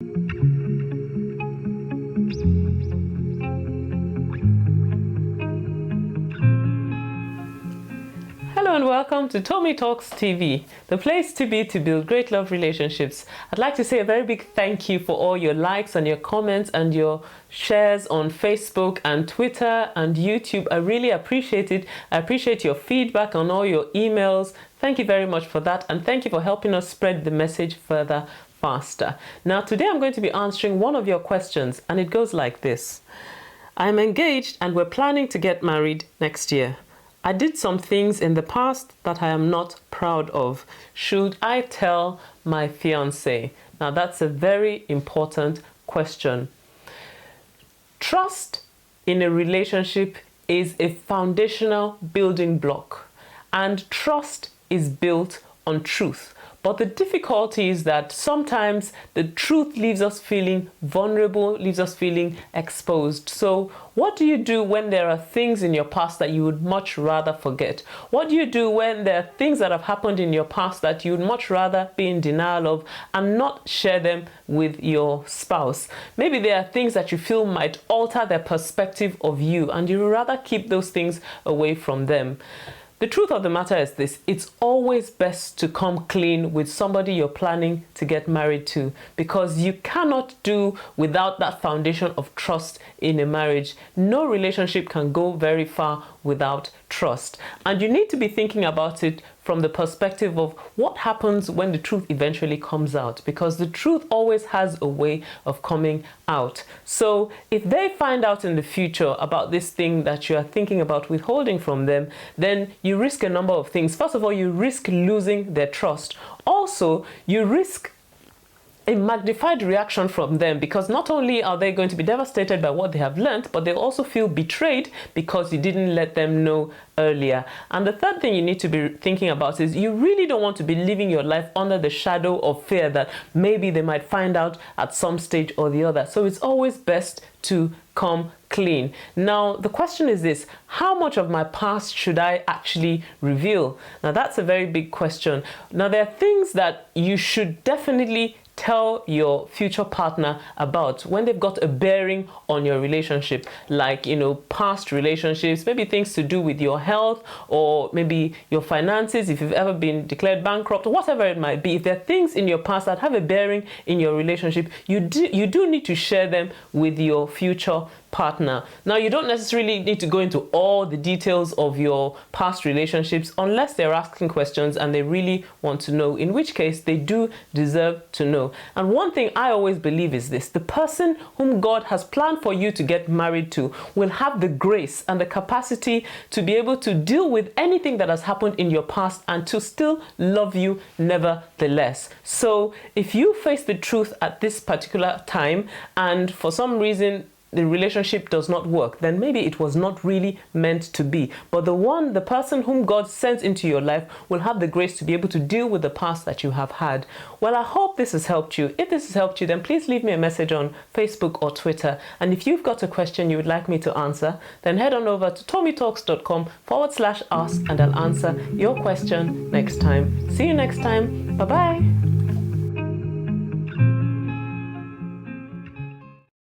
Hello and welcome to Tommy Talks TV, the place to be to build great love relationships. I'd like to say a very big thank you for all your likes and your comments and your shares on Facebook and Twitter and YouTube. I really appreciate it. I appreciate your feedback on all your emails. Thank you very much for that, and thank you for helping us spread the message further faster. Now today I'm going to be answering one of your questions, and it goes like this. I'm engaged and we're planning to get married next year. I did some things in the past that I am not proud of. Should I tell my fiancé? Now that's a very important question. Trust in a relationship is a foundational building block, and trust is built on truth. But the difficulty is that sometimes the truth leaves us feeling vulnerable, leaves us feeling exposed. So what do you do when there are things in your past that you would much rather forget? What do you do when there are things that have happened in your past that you would much rather be in denial of and not share them with your spouse? Maybe there are things that you feel might alter their perspective of you, and you would rather keep those things away from them. The truth of the matter is this: it's always best to come clean with somebody you're planning to get married to, because you cannot do without that foundation of trust in a marriage. No relationship can go very far without trust. And you need to be thinking about it from the perspective of what happens when the truth eventually comes out, because the truth always has a way of coming out. So if they find out in the future about this thing that you are thinking about withholding from them, then you risk a number of things. First of all, you risk losing their trust. Also, you risk a magnified reaction from them, because not only are they going to be devastated by what they have learned, but they'll also feel betrayed because you didn't let them know earlier. And the third thing you need to be thinking about is you really don't want to be living your life under the shadow of fear that maybe they might find out at some stage or the other. So it's always best to come clean. Now, the question is this: how much of my past should I actually reveal? Now, that's a very big question. Now, there are things that you should definitely tell your future partner about when they've got a bearing on your relationship, like, past relationships, maybe things to do with your health, or maybe your finances, if you've ever been declared bankrupt, or whatever it might be. If there are things in your past that have a bearing in your relationship, you do need to share them with your future partner. Now, you don't necessarily need to go into all the details of your past relationships unless they're asking questions and they really want to know, in which case they do deserve to know. And one thing I always believe is this: the person whom God has planned for you to get married to will have the grace and the capacity to be able to deal with anything that has happened in your past and to still love you nevertheless. So if you face the truth at this particular time and for some reason the relationship does not work, then maybe it was not really meant to be. But the person whom God sends into your life will have the grace to be able to deal with the past that you have had. Well, I hope this has helped you. If this has helped you, then please leave me a message on Facebook or Twitter. And if you've got a question you would like me to answer, then head on over to tommytalks.com/ask and I'll answer your question next time. See you next time. Bye-bye.